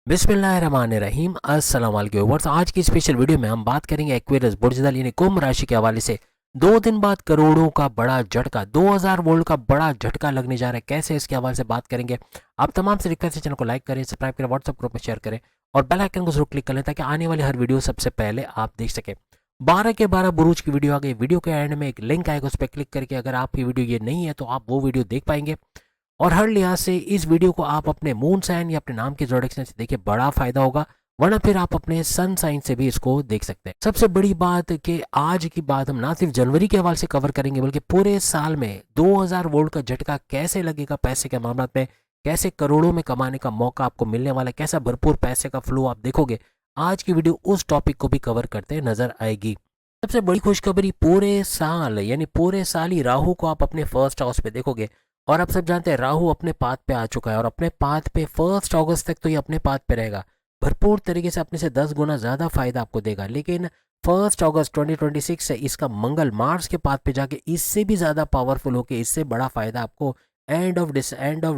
बिस्मिल्लाहिर्रहमानिर्रहीम। अस्सलाम वालेकुम व्यूअर्स। आज की स्पेशल वीडियो में हम बात करेंगे एक्वेरियस बुर्जदल यानी कुंभ राशि के हवाले से 2 दिन बाद करोड़ों का बड़ा झटका, 2000 वोल्ट का बड़ा झटका लगने जा रहा है। कैसे, इसके हवाले से बात करेंगे। आप तमाम से रिक्वेस्ट है, चैनल को लाइक करें, सब्सक्राइब करें, व्हाट्सअप ग्रुप में शेयर करें और बेल आइकन को जरूर क्लिक कर लें ताकि आने वाली हर वीडियो सबसे पहले आप देख सकें। 12 के 12 बुरूज की वीडियो आ गई। वीडियो के एंड में एक लिंक आएगा, उस पर क्लिक करके अगर आपकी वीडियो ये नहीं है तो आप वो वीडियो देख पाएंगे। और हर लिहाज से इस वीडियो को आप अपने मून साइन या अपने नाम के जोड़ेक्शन से देखिए, बड़ा फायदा होगा। वरना फिर आप अपने सन साइन से भी इसको देख सकते हैं। सबसे बड़ी बात कि आज की बात हम ना सिर्फ जनवरी के हवाले से कवर करेंगे बल्कि पूरे साल में 2000 वोल्ट का झटका कैसे लगेगा पैसे के मामला में, कैसे करोड़ों में कमाने का मौका आपको मिलने वाला है, कैसा भरपूर पैसे का फ्लो आप देखोगे। आज की वीडियो उस टॉपिक को भी कवर करते नजर आएगी। सबसे बड़ी खुशखबरी, पूरे साल यानी पूरे साल ही राहु को आप अपने फर्स्ट हाउस पे देखोगे। और आप सब जानते हैं राहु अपने पाथ पे आ चुका है और अपने पाथ पे 1 अगस्त तक तो ये अपने पाथ पे रहेगा। भरपूर तरीके से अपने से 10 गुना ज़्यादा फायदा आपको देगा। लेकिन 1 अगस्त 2026 से इसका मंगल मार्स के पाथ पे जाके इससे भी ज़्यादा पावरफुल होकर इससे बड़ा फायदा आपको एंड ऑफ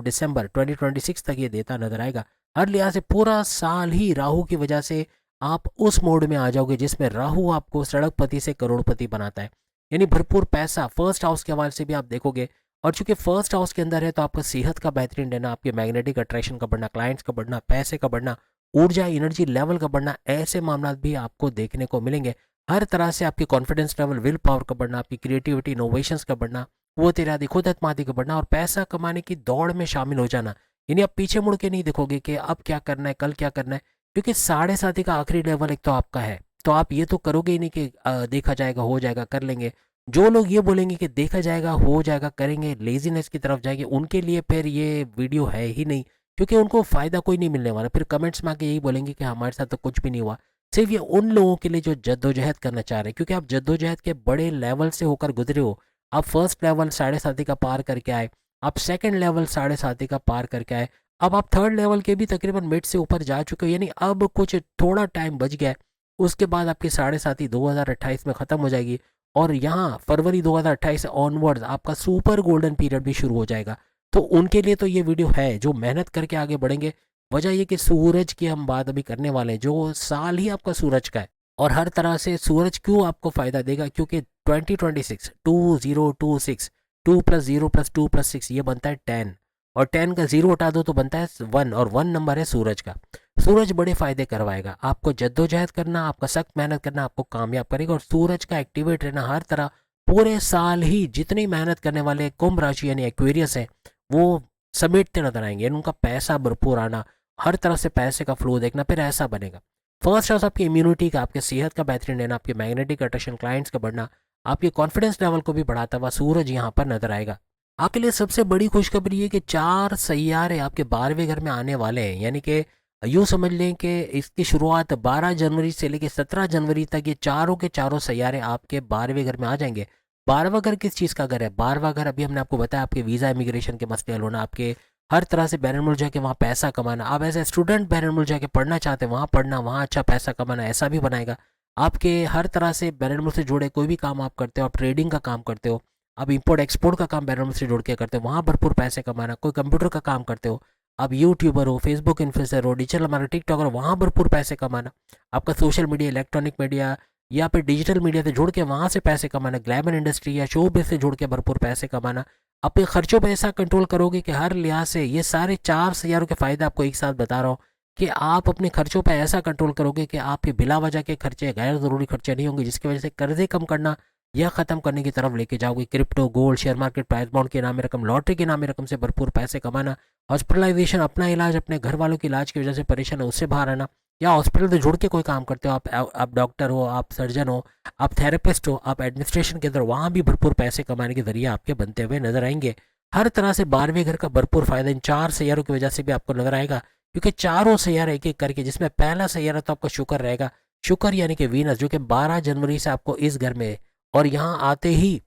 दिसंबर 2026 तक ये देता नजर आएगा। हर लिहाज से पूरा साल ही राहु की वजह से आप उस मोड में आ जाओगे जिसमें राहु आपको सड़कपति से करोड़पति बनाता है। यानी भरपूर पैसा फर्स्ट हाउस के हवाले से भी आप देखोगे। और चूंकि फर्स्ट हाउस के अंदर है तो आपका सेहत का बेहतरीन रहना, आपके मैग्नेटिक अट्रैक्शन का बढ़ना, क्लाइंट्स का बढ़ना, पैसे का बढ़ना, ऊर्जा एनर्जी लेवल का बढ़ना, ऐसे मामला भी आपको देखने को मिलेंगे। हर तरह से आपकी कॉन्फिडेंस लेवल, विल पावर का बढ़ना, आपकी क्रिएटिविटी, इनोवेशंस का बढ़ना, वो इरादी, खुद एतमादी का बढ़ना और पैसा कमाने की दौड़ में शामिल हो जाना। यानी आप पीछे मुड़ के नहीं देखोगे कि अब क्या करना है, कल क्या करना है, क्योंकि 7.5 का आखिरी लेवल एक तो आपका है। तो आप ये तो करोगे ही नहीं कि देखा जाएगा, हो जाएगा, कर लेंगे। जो लोग ये बोलेंगे कि देखा जाएगा, हो जाएगा, करेंगे, लेजीनेस की तरफ जाएंगे, उनके लिए फिर ये वीडियो है ही नहीं। क्योंकि उनको फ़ायदा कोई नहीं मिलने वाला। फिर कमेंट्स में आके यही बोलेंगे कि हमारे साथ तो कुछ भी नहीं हुआ। सिर्फ ये उन लोगों के लिए जो जद्दोजहद करना चाह रहे हैं, क्योंकि आप जद्दोजहद के बड़े लेवल से होकर गुजरे हो। आप फर्स्ट लेवल 7.5 का पार करके आए, आप सेकंड लेवल 7.5 का पार करके आए, अब आप थर्ड लेवल के भी तकरीबन मिड से ऊपर जा चुके हो। यानी अब कुछ थोड़ा टाइम बच गया है। उसके बाद आपकी 7.5 2028 में ख़त्म हो जाएगी और यहाँ फरवरी 2028 से ऑनवर्ड्स आपका सुपर गोल्डन पीरियड भी शुरू हो जाएगा। तो उनके लिए तो ये वीडियो है जो मेहनत करके आगे बढ़ेंगे। वजह ये कि सूरज की हम बात अभी करने वाले हैं, जो साल ही आपका सूरज का है। और हर तरह से सूरज क्यों आपको फ़ायदा देगा, क्योंकि 2026 2026 2+0+2+6 ये बनता है 10 और 10 का 0 हटा दो तो बनता है 1 और 1 नंबर है सूरज का। सूरज बड़े फायदे करवाएगा आपको। जद्दोजहद करना, आपका सख्त मेहनत करना आपको कामयाब करेगा और सूरज का एक्टिवेट रहना हर तरह पूरे साल ही जितनी मेहनत करने वाले कुंभ राशि यानी एक्वेरियस है वो समेटते नजर आएंगे। यानी उनका पैसा भरपूर आना, हर तरफ से पैसे का फ्लो देखना, फिर ऐसा बनेगा। फर्स्ट हाउस आपकी इम्यूनिटी का, आपके सेहत का बेहतरीन रहना, आपके मैग्नेटिक अट्रैक्शन, क्लाइंट्स का बढ़ना, आपके कॉन्फिडेंस लेवल को भी बढ़ाता हुआ सूरज यहाँ पर नजर आएगा। आपके लिए सबसे बड़ी खुशखबरी है कि 4 सैयारे आपके 12वें घर में आने वाले हैं। यानी कि यूँ समझ लें कि इसकी शुरुआत 12 जनवरी से लेकर 17 जनवरी तक ये चारों के चारों सैयारे आपके 12वें घर में आ जाएंगे। 12वां घर किस चीज़ का घर है? 12वां घर अभी हमने आपको बताया, आपके वीज़ा इमिग्रेशन के मसले हल होना, आपके हर तरह से बैरन मुल्क जाके वहाँ पैसा कमाना। आप एज ए स्टूडेंट बैरन मुल्क जाके पढ़ना चाहते हैं, वहाँ पढ़ना, वहाँ अच्छा पैसा कमाना, ऐसा भी बनाएगा। आपके हर तरह से बैरन मुल्क से जुड़े कोई भी काम आप करते हो, आप ट्रेडिंग का काम करते हो, आप इंपोर्ट एक्सपोर्ट का काम बैरन मुल्क से जुड़ के करते हो, वहाँ भरपूर पैसे कमाना। कोई कंप्यूटर का काम करते हो, आप यूट्यूबर हो, फेसबुक इन्फ्लुएंसर हो, डिजिटल मार्केटर, टिकटॉकर, वहाँ भरपूर पैसे कमाना। आपका सोशल मीडिया, इलेक्ट्रॉनिक मीडिया या फिर डिजिटल मीडिया से जुड़ के वहाँ से पैसे कमाना, ग्लैमर इंडस्ट्री या शो बिज से जुड़ के भरपूर पैसे कमाना। अपने खर्चों पर ऐसा कंट्रोल करोगे कि हर लिहाज से ये सारे 4 सैयारों के फ़ायदे आपको एक साथ बता रहा हूँ कि आप अपने खर्चों पर ऐसा कंट्रोल करोगे कि आपके बिला वजह के खर्चे, गैर ज़रूरी खर्चे नहीं होंगे, जिसकी वजह से कर्जे कम करना या ख़त्म करने की तरफ लेके जाओगे। Crypto, gold, share market, price bond के नामे रकम, लॉटरी के नामे रकम से भरपूर पैसे कमाना। हॉस्पिटलाइजेशन, अपना इलाज, अपने घर वालों के इलाज की वजह से परेशान है उससे बाहर आना। या हॉस्पिटल से जुड़ के कोई काम करते हो, आप डॉक्टर हो, आप सर्जन हो, आप थेरेपिस्ट हो, आप एडमिनिस्ट्रेशन के अंदर, वहाँ भी भरपूर पैसे कमाने के जरिए आपके बनते हुए नजर आएंगे। हर तरह से 12वें घर का भरपूर फायदा इन 4 सैयारों की वजह से भी आपको नजर आएगा, क्योंकि चारों सैयारा एक एक करके, जिसमें पहला सैयारा तो आपका शुक्र रहेगा। शुक्र यानी कि वीनस, जो कि 12 जनवरी से आपको इस घर में और यहाँ आते ही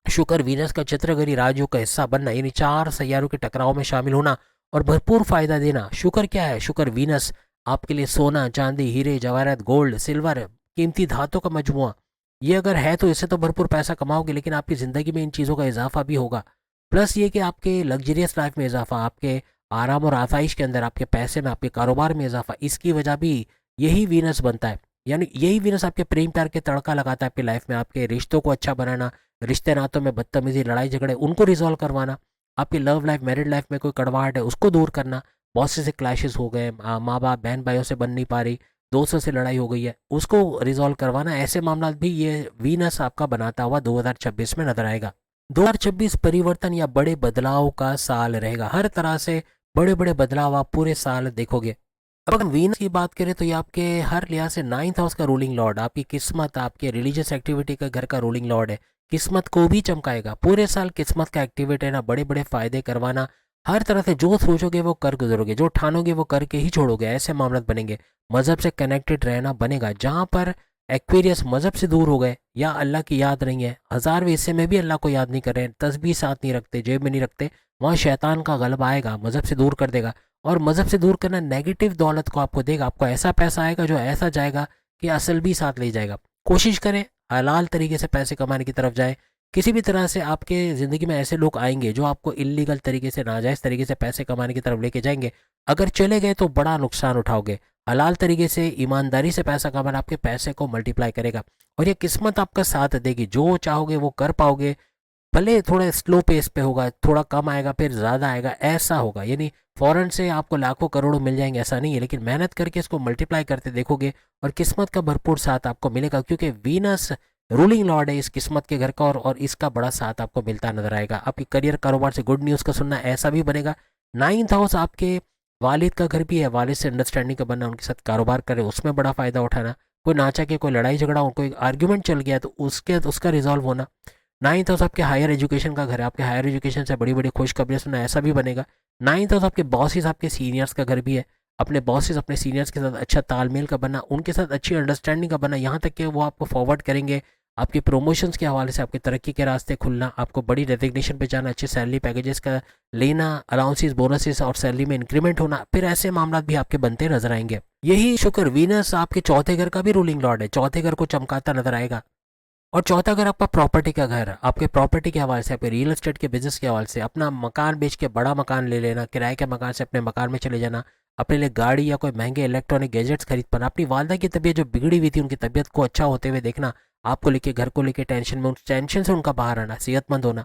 शुक्र वीनस का चित्रगरी राजयोग का हिस्सा बनना, यानी 4 सैयारों के टकराव में शामिल होना और भरपूर फायदा देना। शुक्र क्या है? शुक्र वीनस आपके लिए सोना, चांदी, हीरे जवाहरात, गोल्ड, सिल्वर, कीमती धातों का मजमुआ। ये अगर है तो इससे तो भरपूर पैसा कमाओगे, लेकिन आपकी ज़िंदगी में इन चीज़ों का इजाफा भी होगा। प्लस ये कि आपके लग्जरियस लाइफ में इजाफा, आपके आराम और आसाइश के अंदर, आपके पैसे में, आपके कारोबार में इजाफा, इसकी वजह भी यही वीनस बनता है। यानी यही वीनस आपके प्रेम प्यार के तड़का लगाता है आपकी लाइफ में, आपके रिश्तों को अच्छा बनाना, रिश्ते नातों में बदतमीजी, लड़ाई झगड़े, उनको रिजॉल्व करवाना, आपकी लव लाइफ, मैरिड लाइफ में कोई कड़वाहट है उसको दूर करना, बॉस से क्लैशेस हो गए, माँ बाप बहन भाइयों से बन नहीं पा रही, दोस्तों से लड़ाई हो गई है, उसको रिजॉल्व करवाना, ऐसे मामला भी ये वीनस आपका बनाता हुआ 2026 में नजर आएगा। 2026 परिवर्तन या बड़े बदलाव का साल रहेगा, हर तरह से बड़े बड़े बदलाव आप पूरे साल देखोगे। अब अगर वीनस की बात करें तो ये आपके हर लिहाज से 9th हाउस का रूलिंग लॉर्ड, आपकी किस्मत, आपके रिलीजियस एक्टिविटी का घर का रूलिंग लॉर्ड है, किस्मत को भी चमकाएगा पूरे साल। किस्मत का एक्टिवेट है ना, बड़े बड़े फायदे करवाना, हर तरह से जो सोचोगे वो कर गुजरोगे, जो ठानोगे वो करके ही छोड़ोगे, ऐसे मामला बनेंगे। मजहब से कनेक्टेड रहना बनेगा, जहाँ पर एक्वेरियस मजहब से दूर हो गए या अल्लाह की याद नहीं है, 1000वें हिस्से में भी अल्लाह को याद नहीं कर रहे हैं, तस्बीह साथ नहीं रखते, जेब में नहीं रखते, वहाँ शैतान का गलबा आएगा, मजहब से दूर कर देगा। और मजहब से दूर करना नेगेटिव दौलत को आपको देगा, आपको ऐसा पैसा आएगा जो ऐसा जाएगा कि असल भी साथ ले जाएगा। कोशिश करें हलाल तरीके से पैसे कमाने की तरफ जाए। किसी भी तरह से आपके ज़िंदगी में ऐसे लोग आएंगे जो आपको इलीगल तरीके से, नाजायज़ तरीके से पैसे कमाने की तरफ लेके जाएंगे, अगर चले गए तो बड़ा नुकसान उठाओगे। हलाल तरीके से, ईमानदारी से पैसा कमाना आपके पैसे को मल्टीप्लाई करेगा, और ये किस्मत आपका साथ देगी, जो चाहोगे वो कर पाओगे। भले थोड़ा स्लो पेस पे होगा, थोड़ा कम आएगा फिर ज़्यादा आएगा, ऐसा होगा। यानी फ़ौरन से आपको लाखों करोड़ों मिल जाएंगे ऐसा नहीं है, लेकिन मेहनत करके इसको मल्टीप्लाई करते देखोगे और किस्मत का भरपूर साथ आपको मिलेगा, क्योंकि वीनस रूलिंग लॉर्ड है इस किस्मत के घर का, और इसका बड़ा साथ आपको मिलता नजर आएगा। आपकी करियर कारोबार से गुड न्यूज़ का सुनना ऐसा भी बनेगा। 9th हाउस आपके वालिद का घर भी है, वालिद से अंडरस्टैंडिंग का बनना, उनके साथ कारोबार करें, उसमें बड़ा फ़ायदा उठाना, कोई ना चाह के कोई लड़ाई झगड़ा हो, कोई आर्ग्यूमेंट चल गया तो उसका रिजॉल्व होना। 9th हाउस आपके हायर एजुकेशन का घर है, आपके हायर एजुकेशन से बड़ी बड़ी खुशखबरियां सुनना ऐसा भी बनेगा। 9th हाउस आपके बॉसेस, आपके सीनियर्स का घर भी है, अपने बॉसेस, अपने सीनियर्स के साथ अच्छा तालमेल का बनना, उनके साथ अच्छी अंडरस्टैंडिंग का बनना, यहाँ तक कि वो आपको फॉरवर्ड करेंगे, आपके प्रमोशंस के हवाले से आपकी तरक्की के रास्ते खुलना, आपको बड़ी रेजिग्नेशन पे जाना, अच्छे सैलरी पैकेजेस का लेना, अलाउंसेस, बोनसेस और सैलरी में इंक्रीमेंट होना, फिर ऐसे मामला भी आपके बनते नजर आएंगे। यही शुक्र, वीनस आपके चौथे घर का भी रूलिंग लॉर्ड है, चौथे घर को चमकाता नजर आएगा। और चौथा घर आपका प्रॉपर्टी का घर, आपके प्रॉपर्टी के हवाले से, आपके रियल एस्टेट के बिजनेस के हवाले से, अपना मकान बेच के बड़ा मकान ले लेना, किराए के मकान से अपने मकान में चले जाना, अपने लिए गाड़ी या कोई महंगे इलेक्ट्रॉनिक गैजेट्स खरीद पाना, अपनी वालदा की तबीयत जो बिगड़ी हुई थी उनकी तबीयत को अच्छा होते हुए देखना, आपको लेके, घर को लेके टेंशन में, उस टेंशन से उनका बाहर आना, सेहतमंद होना,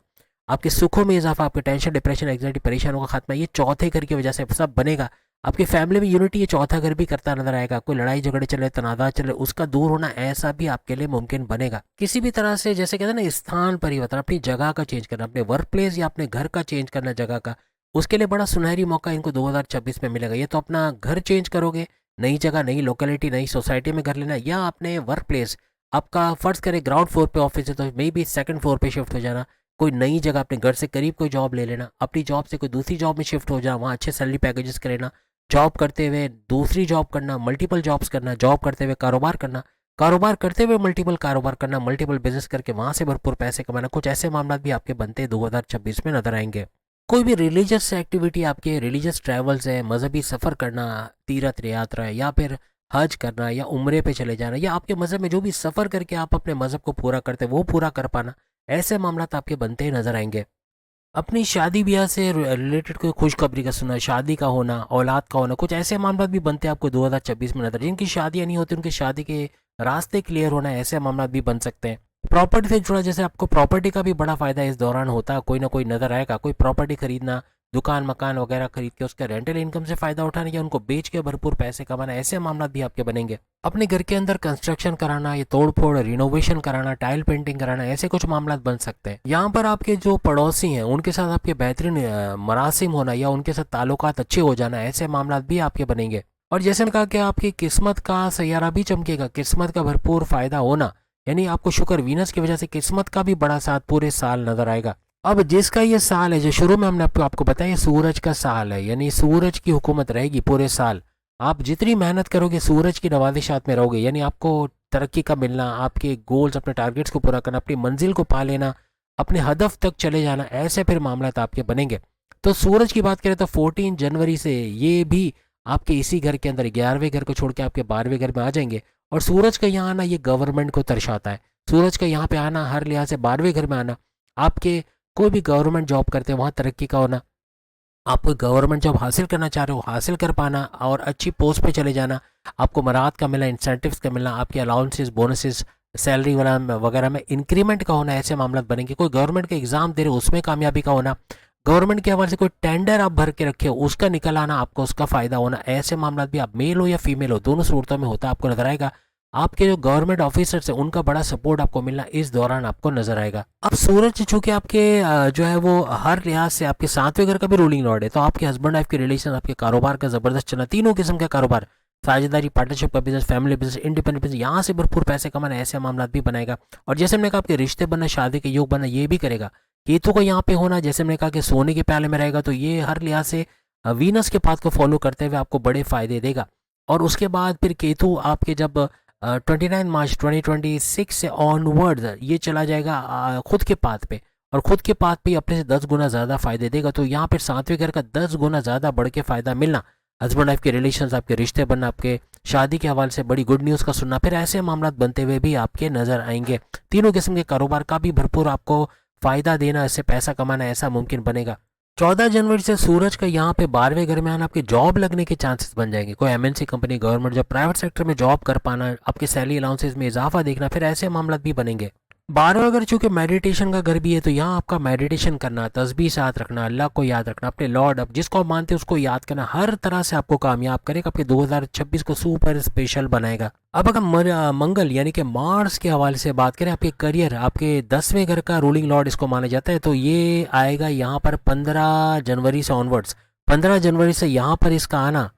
आपके सुखों में इजाफा, आपके टेंशन, डिप्रेशन, एंग्जाइटी, परेशानियों का खात्मा, ये चौथे घर की वजह से सब बनेगा। आपकी फैमिली में यूनिटी ये चौथा घर भी करता नजर आएगा। कोई लड़ाई झगड़े चले, तनाज़ा चले, उसका दूर होना ऐसा भी आपके लिए मुमकिन बनेगा। किसी भी तरह से, जैसे कहते हैं ना, स्थान परिवर्तन, अपनी जगह का चेंज करना, अपने वर्क प्लेस या अपने घर का चेंज करना जगह का, उसके लिए बड़ा सुनहरी मौका इनको 2026 में मिलेगा। ये तो अपना घर चेंज करोगे, नई जगह, नई लोकेलिटी, नई सोसाइटी में घर लेना, या अपने वर्क प्लेस, आपका फर्ज करे ग्राउंड फ्लोर पे ऑफिस है तो मे बी सेकंड फ्लोर पे शिफ्ट हो जाना, कोई नई जगह अपने घर से करीब कोई जॉब ले लेना, अपनी जॉब से कोई दूसरी जॉब में शिफ्ट हो जाना, वहाँ अच्छे सैलरी पैकेजेस कर लेना, जॉब करते हुए दूसरी जॉब करना, मल्टीपल जॉब्स करना, जॉब करते हुए कारोबार करना, कारोबार करते हुए मल्टीपल कारोबार करना, मल्टीपल बिजनेस करके वहाँ से भरपूर पैसे कमाना, कुछ ऐसे मामला भी आपके बनते 2026 में नजर आएंगे। कोई भी रिलीजियस एक्टिविटी, आपके रिलीजियस ट्रैवल्स है, मजहबी सफ़र करना, तीर्थ यात्रा है, या फिर हज करना, या उम्रे पे चले जाना, या आपके मज़हब में जो भी सफ़र करके आप अपने मज़हब को पूरा करते वो पूरा कर पाना, ऐसे मामला आपके बनते ही नजर आएंगे। अपनी शादी ब्याह से रिलेटेड कोई खुशखबरी का सुना, शादी का होना, औलाद का होना, कुछ ऐसे मामला भी बनते हैं आपको 2026 में नजर। जिनकी शादियां नहीं होती उनकी शादी के रास्ते क्लियर होना, ऐसे मामला भी बन सकते हैं। प्रॉपर्टी से जुड़ा, जैसे आपको प्रॉपर्टी का भी बड़ा फायदा इस दौरान होता है, कोई ना कोई नजर आएगा, कोई प्रॉपर्टी खरीदना, दुकान मकान वगैरह खरीद के उसका रेंटल इनकम से फायदा उठाना, या उनको बेच के भरपूर पैसे कमाना, ऐसे मामला भी आपके बनेंगे। अपने घर के अंदर कंस्ट्रक्शन कराना, ये तोड़ फोड़, रिनोवेशन कराना, टाइल पेंटिंग कराना, ऐसे कुछ मामला बन सकते हैं। यहाँ पर आपके जो पड़ोसी हैं उनके साथ आपके बेहतरीन मरासिम होना, या उनके साथ ताल्लुकात अच्छे हो जाना, ऐसे मामला भी आपके बनेंगे। और जैसे मैंने कहा कि आपकी किस्मत का सैयारा भी चमकेगा, किस्मत का भरपूर फायदा होना, यानी आपको शुक्र, वीनस की वजह से किस्मत का भी बड़ा साथ पूरे साल नजर आएगा। अब जिसका ये साल है, जो शुरू में हमने आपको बताया, सूरज का साल है, यानी सूरज की हुकूमत रहेगी पूरे साल। आप जितनी मेहनत करोगे सूरज की नवाजिशात में रहोगे, यानी आपको तरक्की का मिलना, आपके गोल्स, अपने टारगेट्स को पूरा करना, अपनी मंजिल को पा लेना, अपने हदफ तक चले जाना, ऐसे फिर मामला आपके बनेंगे। तो सूरज की बात करें तो 14 जनवरी से ये भी आपके इसी घर के अंदर 11वें घर को छोड़ के आपके 12वें घर में आ जाएंगे। और सूरज का यहाँ आना ये गवर्नमेंट को दर्शाता है। सूरज का यहाँ पे आना, हर लिहाज से 12वें घर में आना, आपके कोई भी गवर्नमेंट जॉब करते हैं वहाँ तरक्की का होना, आप कोई गवर्नमेंट जॉब हासिल करना चाह रहे हो, हासिल कर पाना और अच्छी पोस्ट पे चले जाना, आपको मराहत का मिलना, इंसेंटिव्स का मिलना, आपके अलाउंसेस, बोनसेस, सैलरी वगैरह में इंक्रीमेंट का होना, ऐसे मामला बनेंगे। कोई गवर्नमेंट का एग्जाम दे रहे हो उसमें कामयाबी का होना, गवर्नमेंट के हवाले से कोई टेंडर आप भर के रखे हो उसका निकल आना, आपको उसका फायदा होना, ऐसे मामला भी आप मेल हो या फीमेल हो दोनों सूरतों में होता आपको नजर आएगा। आपके जो गवर्नमेंट ऑफिसर्स हैं उनका बड़ा सपोर्ट आपको मिलना इस दौरान आपको नजर आएगा। अब सूरज चूंकि आपके जो है वो हर लिहाज से आपके सातवें घर का भी रूलिंग लॉर्ड है, तो आपके हस्बैंड वाइफ के रिलेशन, आपके कारोबार का जबरदस्त चलना, तीनों किस्म का कारोबार, साझेदारी, पार्टनरशिप का business, family business, independent business, यहाँ से भरपूर पैसे कमाना, ऐसे मामला भी बनाएगा। और जैसे हमने कहा आपके रिश्ते बनना, शादी के योग बनना, ये भी करेगा। केतु को यहाँ पे होना, जैसे हमने कहा कि सोने के प्याले में रहेगा, तो ये हर लिहाज से वीनस के पाथ को फॉलो करते हुए आपको बड़े फायदे देगा। और उसके बाद फिर केतु आपके जब 29 मार्च 2026 से ऑनवर्ड ये चला जाएगा खुद के पाथ पे, और खुद के पाथ पे अपने से 10 गुना ज़्यादा फायदे देगा। तो यहाँ पर सातवें घर का 10 गुना ज़्यादा बढ़ के फायदा मिलना, हस्बैंड वाइफ के रिलेशंस, आपके रिश्ते बनना, आपके शादी के हवाले से बड़ी गुड न्यूज़ का सुनना, फिर ऐसे मामला बनते हुए भी आपके नज़र आएंगे। तीनों किस्म के कारोबार का भी भरपूर आपको फायदा देना, इससे पैसा कमाना ऐसा मुमकिन बनेगा। 14 जनवरी से सूरज का यहाँ पे 12वें घर में आना, आपके जॉब लगने के चांसेस बन जाएंगे। कोई MNC company, government job, private sector में जॉब कर पाना, आपके सैलरी अलाउंसेस में इजाफा देखना, फिर ऐसे मामला भी बनेंगे। 12वां घर चूंकि मेडिटेशन का घर भी है, तो यहाँ आपका मेडिटेशन करना, तस्बीह साथ रखना, अल्लाह को याद रखना, अपने लॉर्ड, अब जिसको आप मानते हैं उसको याद करना, हर तरह से आपको कामयाब करेगा, आपके 2026 को सुपर स्पेशल बनाएगा। अब अगर मंगल यानी कि मार्स के हवाले से बात करें, आपके करियर, आपके 10वें घर का रूलिंग लॉर्ड इसको माना जाता है, तो ये आएगा यहाँ पर 15 जनवरी से ऑनवर्ड्स। 15 जनवरी से यहाँ पर इसका आना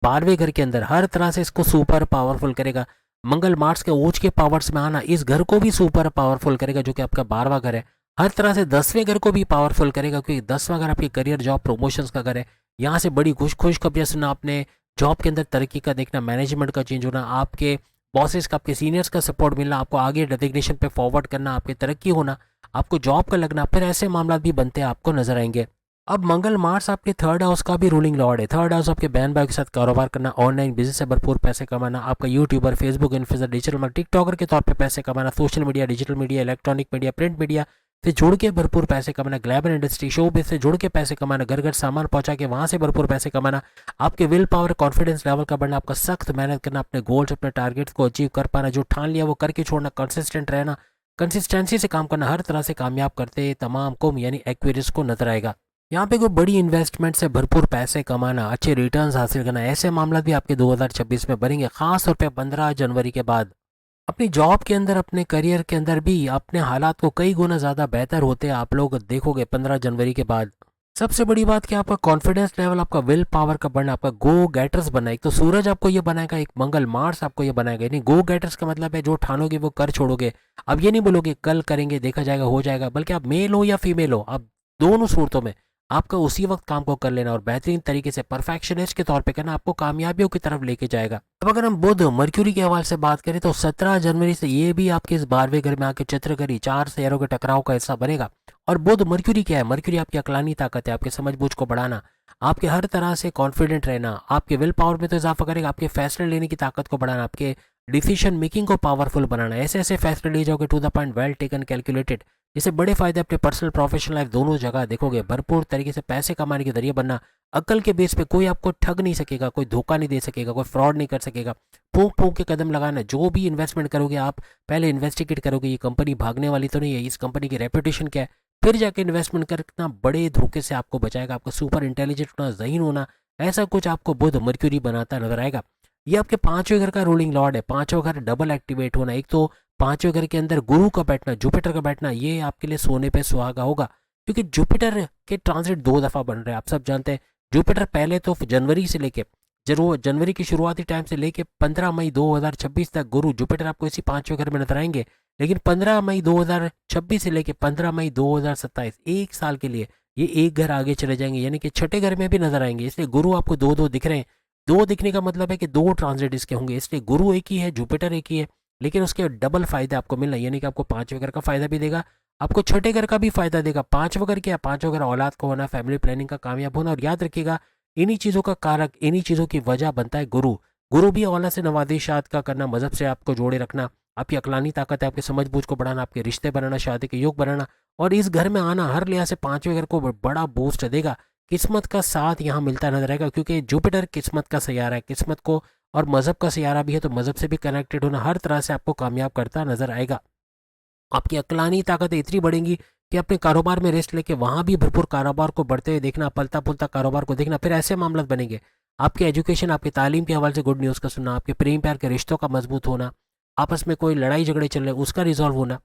12वें घर के अंदर हर तरह से इसको सुपर पावरफुल करेगा। मंगल मार्स के ओज के पावर्स में आना इस घर को भी सुपर पावरफुल करेगा, जो कि आपका 12वां घर है। हर तरह से 10वें घर को भी पावरफुल करेगा, क्योंकि 10वां घर आपकी करियर, जॉब, प्रमोशंस का घर है। यहाँ से बड़ी खुशखबरियां सुनना, आपने जॉब के अंदर तरक्की का देखना, मैनेजमेंट का चेंज होना, आपके बॉसेस का, आपके सीनियर्स का सपोर्ट मिलना, आपको आगे डेजिग्नेशन पे फॉरवर्ड करना, आपकी तरक्की होना, आपको जॉब का लगना, फिर ऐसे मामला भी बनते हैं आपको नजर आएंगे। अब मंगल मार्स आपके थर्ड हाउस का भी रूलिंग लॉर्ड है। थर्ड हाउस आपके बहन भाई के साथ कारोबार करना, ऑनलाइन बिजनेस से भरपूर पैसे कमाना, आपका YouTuber, Facebook influencer, digital TikToker के तौर पे पैसे कमाना, social media, digital media, electronic media, print media से जुड़ के भरपूर पैसे कमाना, ग्लैमर इंडस्ट्री, शो बिजनेस से जुड़ के पैसे कमाना, घर घर सामान पहुंचा के वहां से भरपूर पैसे कमाना, आपके विल पावर, कॉन्फिडेंस लेवल का बढ़ना, आपका सख्त मेहनत करना, अपने गोल्स, अपने टारगेट्स को अचीव कर पाना, जो ठान लिया वो करके छोड़ना, कंसिस्टेंट रहना, कंसिस्टेंसी से काम करना, हर तरह से कामयाब करते तमाम को यानी एक्वेरियस को नजर आएगा। यहाँ पे कोई बड़ी इन्वेस्टमेंट से भरपूर पैसे कमाना, अच्छे रिटर्न्स हासिल करना, ऐसे मामला भी आपके 2026 में बनेंगे, खास तौर पे 15 जनवरी के बाद। अपनी जॉब के अंदर, अपने करियर के अंदर भी अपने हालात को कई गुना ज़्यादा बेहतर होते आप लोग देखोगे 15 जनवरी के बाद। सबसे बड़ी बात कि आपका कॉन्फिडेंस लेवल, आपका विल पावर का बढ़ना, आपका गो गेटर्स बनना। एक तो सूरज आपको ये बनाएगा, एक मंगल मार्स आपको ये बनाएगा। यानी गो गेटर्स का मतलब है जो ठानोगे वो कर छोड़ोगे। अब ये नहीं बोलोगे कल करेंगे, देखा जाएगा, हो जाएगा, बल्कि आप मेल हो या फीमेल हो, आप दोनों सूरतों में आपका उसी वक्त काम को कर लेना और बेहतरीन तरीके से परफेक्शनिस्ट के तौर पे करना आपको कामयाबियों की तरफ लेके जाएगा। अब अगर हम बुध मर्क्यूरी के हवाले से बात करें, तो 17 जनवरी से ये भी आपके इस 12वें घर में आके चित्रकरी, 4 शहरों के टकराव का हिस्सा बनेगा। और बुध मर्क्यूरी क्या है? मर्क्यूरी आपकी अकलानी ताकत है, आपके समझबूझ को बढ़ाना, आपके हर तरह से कॉन्फिडेंट रहना, आपके विल पावर में तो इजाफा करेगा, आपके फैसले लेने की ताकत को बढ़ाना, आपके डिसीजन मेकिंग को पावरफुल बनाना। ऐसे ऐसे फैसले लिए जाओगे to the point, well taken, calculated, जिससे बड़े फायदे अपने पर्सनल प्रोफेशनल लाइफ दोनों जगह देखोगे। भरपूर तरीके से पैसे कमाने के जरिए बनना, अक्ल के बेस पे कोई आपको ठग नहीं सकेगा, कोई धोखा नहीं दे सकेगा, कोई फ्रॉड नहीं कर सकेगा। फूंक फूंक के कदम लगाना, जो भी इन्वेस्टमेंट करोगे आप पहले इन्वेस्टिगेट करोगे, ये कंपनी भागने वाली तो नहीं है, इस कंपनी की रेपुटेशन क्या है, फिर जाके इन्वेस्टमेंट करना बड़े धोखे से आपको बचाएगा। आपको सुपर इंटेलिजेंट होना, ज़हीन होना, ऐसा कुछ आपको बुध मर्क्यूरी बनाता नजर आएगा। ये आपके 5वें घर का रूलिंग लॉर्ड है। 5वां घर डबल एक्टिवेट होना, एक तो 5वें घर के अंदर गुरु का बैठना, जुपिटर का बैठना, ये आपके लिए सोने पे सुहागा होगा, क्योंकि जुपिटर के ट्रांजिट 2 दफ़ा बन रहे हैं। आप सब जानते हैं जुपिटर पहले तो जनवरी से लेके, जरूर जनवरी की शुरुआती टाइम से लेके 15 मई 2026 तक गुरु जुपिटर आपको इसी 5वें घर में नजर आएंगे। लेकिन 15 मई 2026 से लेके 15 मई 2027, एक साल के लिए ये एक घर आगे चले जाएंगे, यानी कि छठे घर में भी नजर आएंगे। इसलिए गुरु आपको दो दो दिख रहे हैं। दो दिखने का मतलब है कि दो ट्रांजिट इसके होंगे, इसलिए गुरु एक ही है, जुपिटर एक ही है, लेकिन उसके डबल फायदे आपको मिलना, यानी कि आपको 5वें घर का फायदा भी देगा, आपको छठे घर का भी फायदा देगा। 5वां घर क्या? 5वां घर औलाद का होना, फैमिली प्लानिंग का कामयाब होना। और याद रखिएगा, इन्हीं चीज़ों का कारक, इन्हीं चीज़ों की वजह बनता है गुरु। गुरु भी औलाद से नवादिशात का करना, मजहब से आपको जोड़े रखना, आपकी अकलानी ताकत है, आपकी समझबूझ को बढ़ाना, आपके रिश्ते बनाना, शादी के योग बनाना। और इस घर में आना हर लिहाज से 5वें घर को बड़ा बूस्ट देगा किस्मत का साथ यहाँ मिलता नजर आएगा, क्योंकि जुपिटर किस्मत का सैयारा है, किस्मत को और मज़हब का सैयारा भी है, तो मज़हब से भी कनेक्टेड होना हर तरह से आपको कामयाब करता नजर आएगा। आपकी अक्लानी ताकतें इतनी बढ़ेंगी कि अपने कारोबार में रेस्ट लेके वहाँ भी भरपूर कारोबार को बढ़ते हुए देखना, पलता पुलता कारोबार को देखना, फिर ऐसे मामला बनेंगे। आपकी एजुकेशन, आपकी तालीम के हवाले से गुड न्यूज़ का सुनना, आपके प्रेम प्यार के रिश्तों का मजबूत होना, आपस में कोई लड़ाई झगड़े चल रहे उसका रिजॉल्व होना,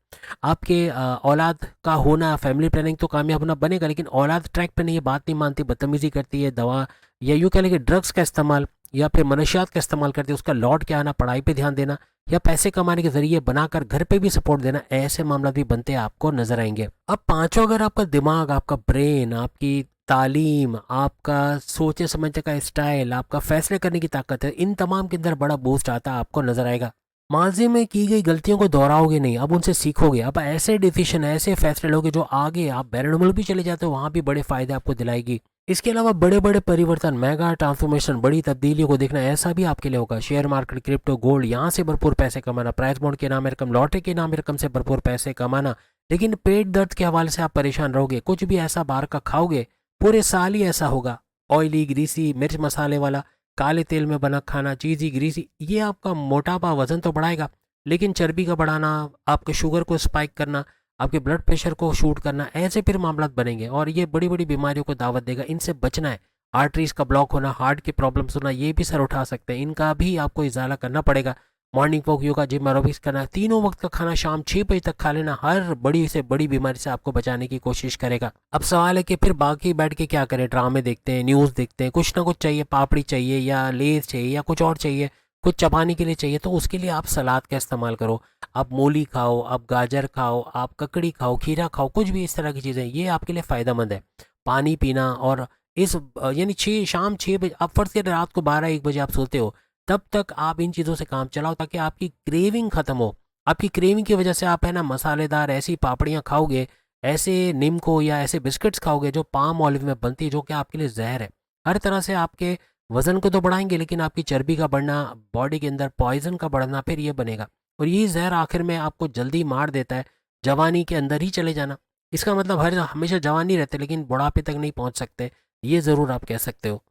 आपके औलाद का होना, फैमिली प्लानिंग तो कामयाब होना बनेगा, लेकिन औलाद ट्रैक पे नहीं है, बात नहीं मानती, बदतमीजी करती है, दवा या यूँ कह लें कि ड्रग्स का इस्तेमाल या फिर मनशियात का इस्तेमाल करती है, उसका लौट के आना, पढ़ाई पे ध्यान देना या पैसे कमाने के जरिए बनाकर घर पे भी सपोर्ट देना, ऐसे मामला भी बनते आपको नजर आएंगे। अब पांचों, अगर आपका दिमाग, आपका ब्रेन, आपकी तालीम, आपका सोचे समझने का स्टाइल, आपका फैसले करने की ताकत है, इन तमाम के अंदर बड़ा बूस्ट आता आपको नजर आएगा। माजी में की गई गलतियों को दोहराओगे नहीं, अब उनसे सीखोगे, अब ऐसे डिसीजन, ऐसे फैसले लोगे जो आगे आप बैरून मुल्क भी चले जाते हो वहां भी बड़े फायदे आपको दिलाएगी। इसके अलावा बड़े बड़े परिवर्तन, मेगा ट्रांसफॉर्मेशन, बड़ी तब्दीलियों को देखना, ऐसा भी आपके लिए होगा। शेयर मार्केट, क्रिप्टो, गोल्ड, यहाँ से भरपूर पैसे कमाना, प्राइस बॉन्ड के नाम रकम, लॉटरी के नाम रकम से भरपूर पैसे कमाना, लेकिन पेट दर्द के हवाले से आप परेशान रहोगे, कुछ भी ऐसा बाहर का खाओगे पूरे साल ही ऐसा होगा, ऑयली, ग्रीसी, मिर्च मसाले वाला, काले तेल में बना खाना, चीज़ी, ग्रीसी, ये आपका मोटापा, वजन तो बढ़ाएगा, लेकिन चर्बी का बढ़ाना, आपके शुगर को स्पाइक करना, आपके ब्लड प्रेशर को शूट करना, ऐसे फिर मामला बनेंगे और ये बड़ी बड़ी बीमारियों को दावत देगा। इनसे बचना है। आर्टरीज का ब्लॉक होना, हार्ट की प्रॉब्लम्स होना, ये भी सर उठा सकते हैं, इनका भी आपको इजाला करना पड़ेगा। Morning walk, yoga, gym, aerobics करना, तीनों वक्त का खाना शाम 6 बजे तक खा लेना हर बड़ी से बड़ी बीमारी से आपको बचाने की कोशिश करेगा। अब सवाल है कि फिर बाकी बैठ के क्या करें, ड्रामे देखते हैं, न्यूज़ देखते हैं, कुछ ना कुछ चाहिए, पापड़ी चाहिए या लेस चाहिए या कुछ और चाहिए, कुछ चबाने के लिए चाहिए, तो उसके लिए आप सलाद का इस्तेमाल करो। आप मूली खाओ, आप गाजर खाओ, आप ककड़ी खाओ, खीरा खाओ, कुछ भी इस तरह की चीज़ें, ये आपके लिए फ़ायदेमंद है। पानी पीना और इस यानी शाम 6 बजे, आप फर्ज करें रात को 12-1 बजे आप सोते हो, तब तक आप इन चीज़ों से काम चलाओ ताकि आपकी क्रेविंग ख़त्म हो। आपकी क्रेविंग की वजह से आप है ना मसालेदार ऐसी पापड़ियाँ खाओगे, ऐसे निम्को या ऐसे बिस्किट्स खाओगे जो पाम ऑलिव में बनती है, जो कि आपके लिए जहर है। हर तरह से आपके वजन को तो बढ़ाएंगे, लेकिन आपकी चर्बी का बढ़ना, बॉडी के अंदर पॉइजन का बढ़ना, फिर ये बनेगा और ये जहर आखिर में आपको जल्दी मार देता है, जवानी के अंदर ही चले जाना। इसका मतलब हर हमेशा जवानी रहते लेकिन बुढ़ापे तक नहीं पहुंच सकते, ये ज़रूर आप कह सकते हो।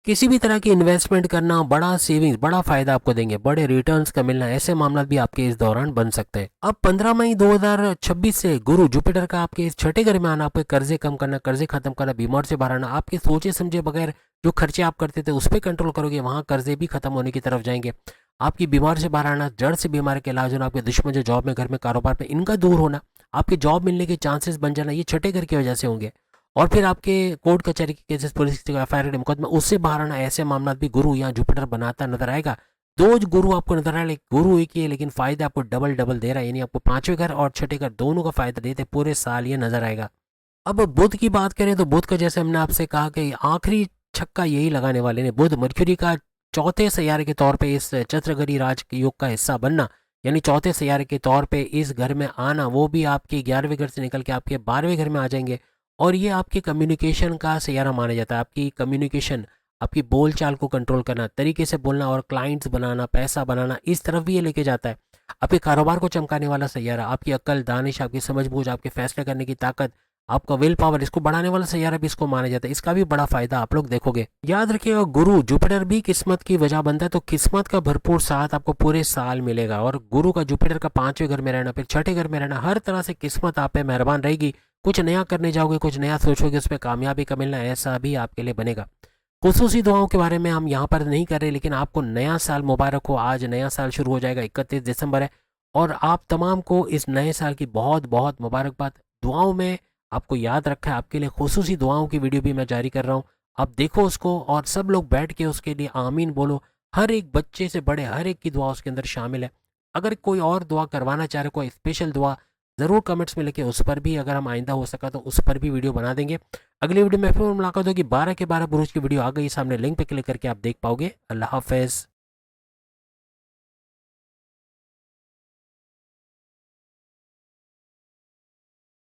किसी भी तरह की इन्वेस्टमेंट करना, बड़ा सेविंग्स, बड़ा फायदा आपको देंगे, बड़े रिटर्न्स का मिलना, ऐसे मामला भी आपके इस दौरान बन सकते हैं। अब 15 मई 2026 से गुरु जुपिटर का आपके इस छठे घर में आना, आपके कर्जे कम करना, कर्जे खत्म करना, बीमार से बाहर आना, आपके सोचे समझे बगैर जो खर्चे आप करते थे उस पर कंट्रोल करोगे, वहाँ कर्जे भी खत्म होने की तरफ जाएंगे। आपकी बीमार से बाहर आना, जड़ से बीमारी के इलाज होना, आपके दुश्मन जो जॉब में, घर में, कारोबार में, इनका दूर होना, आपके जॉब मिलने के चांसेस बन जाना, ये छठे घर की वजह से होंगे। और फिर आपके कोर्ट कचहरी के केसेस, पुलिस के एफआईआर के मुकदमा, उससे बाहर आना, ऐसे मामला भी गुरु यहाँ जुपिटर बनाता नजर आएगा। दो गुरु आपको नजर आए, गुरु एक ही है लेकिन फायदा आपको डबल डबल दे रहा है, यानी आपको पांचवें घर और छठे घर दोनों का फायदा देते पूरे साल ये नजर आएगा। अब बुध की बात करें तो बुध का, जैसे हमने आपसे कहा कि आखिरी छक्का यही लगाने वाले ने, बुध मर्क्यूरी का चौथे सैयारे के तौर पे इस चंद्रगढ़ी राज योग का हिस्सा बनना, यानी चौथे सैयारे के तौर पे इस घर में आना, वो भी आपके 11वें घर से निकल के आपके 12वें घर में आ जाएंगे। और ये आपके कम्युनिकेशन का सैयारा माना जाता है। आपकी कम्युनिकेशन, आपकी बोल चाल को कंट्रोल करना, तरीके से बोलना और क्लाइंट्स बनाना, पैसा बनाना, इस तरफ भी ये लेके जाता है। आपके कारोबार को चमकाने वाला सैयारा, आपकी अक्ल, दानिश, आपकी समझबूझ, आपके फैसले करने की ताकत, आपका विल पावर, इसको बढ़ाने वाला सैयारा भी इसको माना जाता है। इसका भी बड़ा फायदा आप लोग देखोगे। याद रखिएगा, गुरु जुपिटर भी किस्मत की वजह बनता है, तो किस्मत का भरपूर साथ आपको पूरे साल मिलेगा। और गुरु का जुपिटर का 5वें घर में रहना, फिर छठे घर में रहना, हर तरह से किस्मत आप पे मेहरबान रहेगी। कुछ नया करने जाओगे, कुछ नया सोचोगे, उस पर कामयाबी का मिलना, ऐसा भी आपके लिए बनेगा। खुसूसी दुआओं के बारे में हम यहाँ पर नहीं कर रहे, लेकिन आपको नया साल मुबारक हो। आज नया साल शुरू हो जाएगा, 31 दिसंबर है, और आप तमाम को इस नए साल की बहुत बहुत मुबारकबाद। दुआओं में आपको याद रखा है, आपके लिए खुसूसी दुआओं की वीडियो भी मैं जारी कर रहा हूँ, आप देखो उसको और सब लोग बैठ के उसके लिए आमीन बोलो। हर एक बच्चे से बड़े हर एक की दुआ उसके अंदर शामिल है। अगर कोई और दुआ करवाना चाह रहे, कोई स्पेशल दुआ, ज़रूर कमेंट्स में लिखे, उस पर भी अगर हम आइंदा हो सका तो उस पर भी वीडियो बना देंगे। अगली वीडियो में फिर मुलाकात होगी। 12 के 12 बुरुज की वीडियो आ गई सामने, लिंक पे क्लिक करके आप देख पाओगे। अल्लाह हाफिज़।